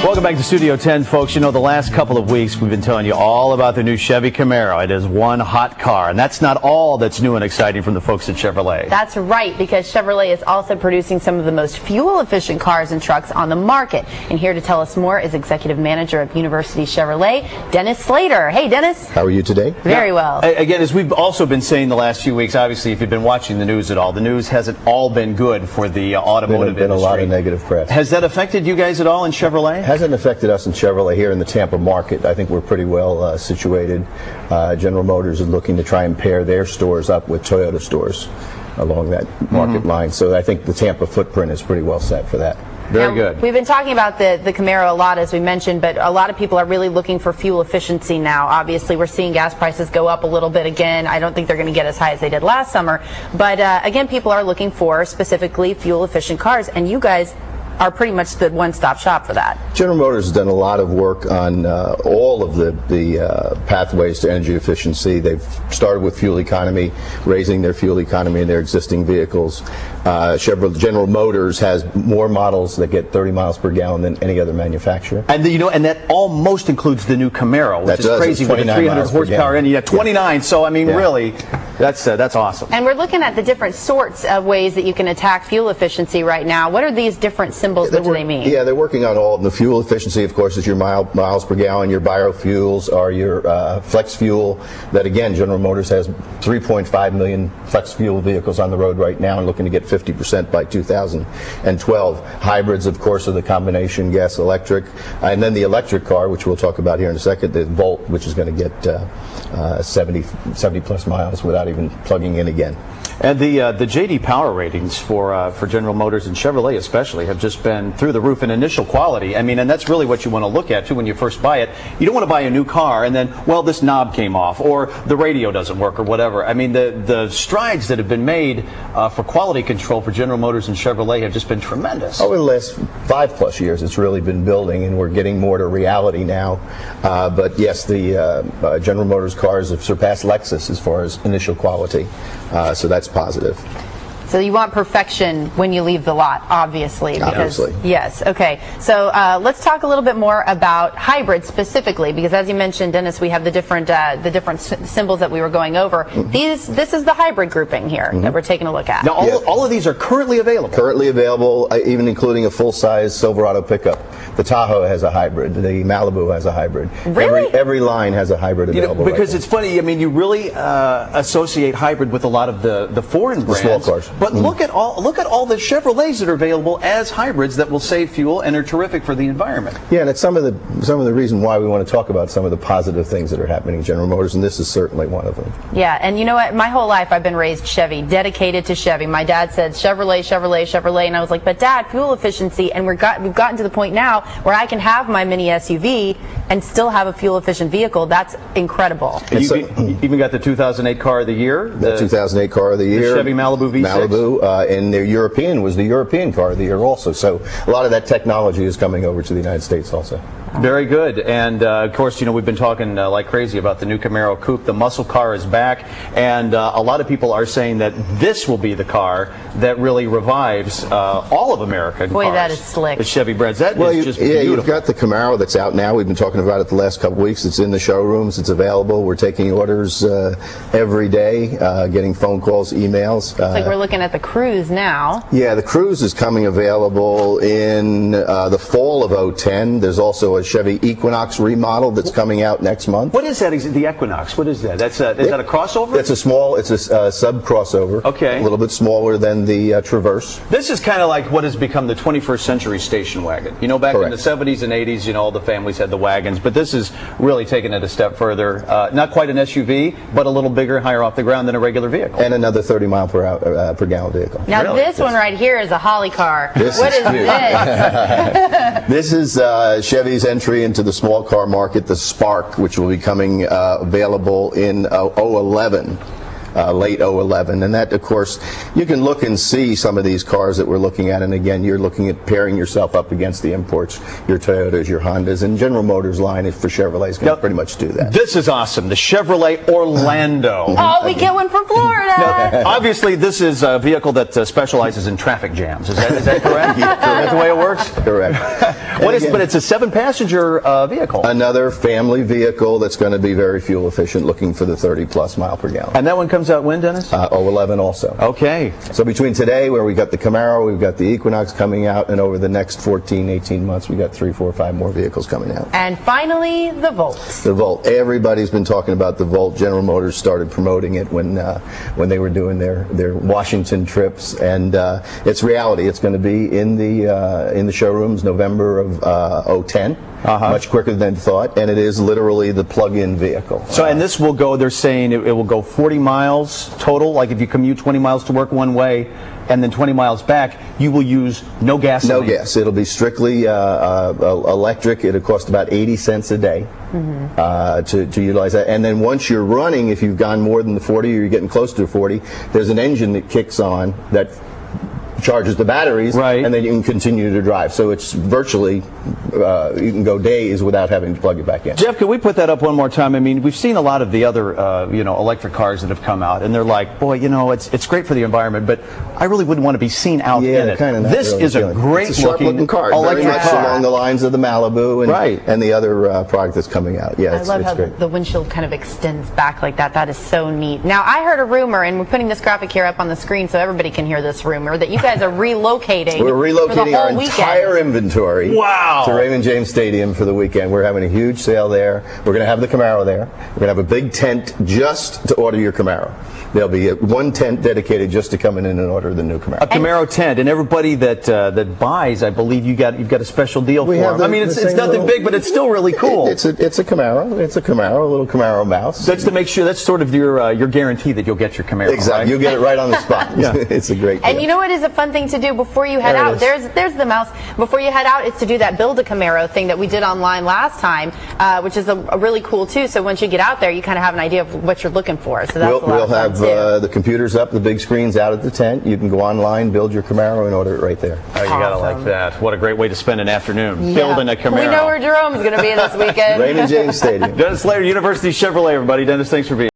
Welcome back to Studio 10, folks. You know, the last couple of weeks we've been telling you all about the new Chevy Camaro. It is one hot car, and that's not all that's new and exciting from the folks at Chevrolet. That's right, because Chevrolet is also producing some of the most fuel-efficient cars and trucks on the market. And here to tell us more is Executive Manager of University Chevrolet, Dennis Slater. Hey, Dennis. How are you today? Very well. Again, as we've also been saying the last few weeks, obviously, if you've been watching the news at all, the news hasn't all been good for the automotive industry. Been a lot of negative press. Has that affected you guys at all in Chevrolet? Hasn't affected us in Chevrolet here in the Tampa market. I think we're pretty well situated. General Motors is looking to try and pair their stores up with Toyota stores along that market line. So I think the Tampa footprint is pretty well set for that. Very good. We've been talking about the Camaro a lot, as we mentioned, but a lot of people are really looking for fuel efficiency now. Obviously, we're seeing gas prices go up a little bit again. I don't think they're going to get as high as they did last summer. But again, people are looking for specifically fuel-efficient cars, and you guys are pretty much the one-stop shop for that. General Motors has done a lot of work on all of the pathways to energy efficiency. They've started with fuel economy, raising their fuel economy in their existing vehicles. General Motors has more models that get 30 miles per gallon than any other manufacturer. And and that almost includes the new Camaro, which is crazy with the 300 horsepower engine. Yeah, 29. So I mean, really, that's awesome. And we're looking at the different sorts of ways that you can attack fuel efficiency right now. What are these different symbols? What do they mean? Yeah, they're working on all of them. The fuel efficiency, of course, is your miles per gallon. Your biofuels are your flex fuel. That again, General Motors has 3.5 million flex fuel vehicles on the road right now, and looking to get 50% by 2012. Hybrids, of course, are the combination gas electric, and then the electric car, which we'll talk about here in a second, the Volt, which is going to get 70 plus miles without even plugging in again. And the J.D. Power ratings for General Motors and Chevrolet especially have just been through the roof in initial quality. I mean, and that's really what you want to look at too when you first buy it. You don't want to buy a new car and then, well, this knob came off or the radio doesn't work or whatever. I mean, the strides that have been made for quality control for General Motors and Chevrolet have just been tremendous. Over the last 5+ years, it's really been building, and we're getting more to reality now. But yes, the General Motors cars have surpassed Lexus as far as initial quality. So that's positive. So you want perfection when you leave the lot, obviously. Obviously. Yes. Okay. So let's talk a little bit more about hybrids specifically, because as you mentioned, Dennis, we have the different symbols that we were going over. This is the hybrid grouping here that we're taking a look at. Now, all of these are currently available. Currently available, even including a full-size Silverado pickup. The Tahoe has a hybrid. The Malibu has a hybrid. Really? Every line has a hybrid available. Because it's funny. I mean, you really associate hybrid with a lot of the foreign brands. The small cars. But look at all the Chevrolets that are available as hybrids that will save fuel and are terrific for the environment. Yeah, and it's some of the reason why we want to talk about some of the positive things that are happening at General Motors, and this is certainly one of them. Yeah, and you know what? My whole life I've been raised Chevy, dedicated to Chevy. My dad said Chevrolet, Chevrolet, Chevrolet, and I was like, but Dad, fuel efficiency, and we've gotten to the point now where I can have my mini SUV and still have a fuel-efficient vehicle. That's incredible. And you even got the 2008 Car of the Year. The 2008 Car of the Year. The Chevy Malibu V6. Malibu, and their European was the European Car of the Year also. So a lot of that technology is coming over to the United States also. Very good. And of course, you know, we've been talking like crazy about the new Camaro Coupe. The muscle car is back, and a lot of people are saying that this will be the car that really revives all of American Boy, cars. that is slick. The Chevy brands. That is just beautiful. You've got the Camaro that's out now. We've been talking about it the last couple of weeks. It's in the showrooms. It's available. We're taking orders every day, getting phone calls, emails. It's like we're looking at the Cruze now. Yeah, the Cruze is coming available in the fall of 2010. There's also a Chevy Equinox remodel that's coming out next month. What is that? The Equinox. What is that? Is that a crossover? It's a sub crossover. Okay. A little bit smaller than the Traverse. This is kind of like what has become the 21st century station wagon. You know, back in the 70s and 80s, you know, all the families had the wagons, but this is really taking it a step further. Not quite an SUV, but a little bigger, higher off the ground than a regular vehicle. And another 30 mile per gallon vehicle. Now this one right here is a Holly car. What is this? This is Chevy's entry into the small car market, the Spark, which will be coming available in 2011. late 2011. And that, of course, you can look and see some of these cars that we're looking at, and again, you're looking at pairing yourself up against the imports, your Toyotas, your Hondas, and General Motors line for Chevrolet is going to pretty much do that. This is awesome. The Chevrolet Orlando. Oh, we get one from Florida. Obviously, this is a vehicle that specializes in traffic jams. Is that correct? Is that the way it works? Correct. But it's a 7-passenger vehicle. Another family vehicle that's going to be very fuel efficient, looking for the 30+ mile per gallon. And that one comes out when, Dennis? 2011 also. Okay. So between today, where we got the Camaro, we've got the Equinox coming out, and over the next 14, 18 months, we got 3, 4, 5 more vehicles coming out. And finally, the Volt. The Volt. Everybody's been talking about the Volt. General Motors started promoting it when they were doing their Washington trips, and it's reality. It's going to be in the showrooms November of 2010. Much quicker than thought, and it is literally the plug-in vehicle. So, and this will go, they're saying it will go 40 miles total, like if you commute 20 miles to work one way and then 20 miles back, you will use no gasoline. No gas. It'll be strictly electric. It'll cost about 80 cents a day to utilize that. And then once you're running, if you've gone more than the 40 or you're getting close to 40, there's an engine that kicks on that charges the batteries, right, and then you can continue to drive. So it's virtually, you can go days without having to plug it back in. Jeff, can we put that up one more time? I mean, we've seen a lot of the other, electric cars that have come out, and they're like, boy, it's great for the environment, but I really wouldn't want to be seen out in it. Kind of this really is a great looking car, electric very much car. along the lines of the Malibu and, right, and the other product that's coming out. Yeah, I love how great. the windshield kind of extends back like that. That is so neat. Now, I heard a rumor, and we're putting this graphic here up on the screen so everybody can hear this rumor, that you guys are relocating. We're relocating for the whole our entire inventory to Raymond James Stadium for the weekend. We're having a huge sale there. We're going to have the Camaro there. We're going to have a big tent just to order your Camaro. There'll be one tent dedicated just to come in and order the new Camaro. A Camaro tent, and everybody that buys, I believe you've got a special deal for them. I mean, it's nothing big, but it's still really cool. It's a Camaro. It's a Camaro, a little Camaro mouse. That's to make sure, that's sort of your guarantee that you'll get your Camaro. Exactly. Right? You'll get it right on the spot. It's a great deal. And you know what is a fun thing to do before you head out? There's the mouse. Before you head out, it's to do that Build a Camaro thing that we did online last time, which is a really cool too. So once you get out there, you kind of have an idea of what you're looking for. So that's we'll have the computers up, the big screens out at the tent. You can go online, build your Camaro, and order it right there. Oh, you gotta like that. What a great way to spend an afternoon, building a Camaro. We know where Jerome's going to be this weekend. Raymond James Stadium. Dennis Slater, University Chevrolet, everybody. Dennis, thanks for being here.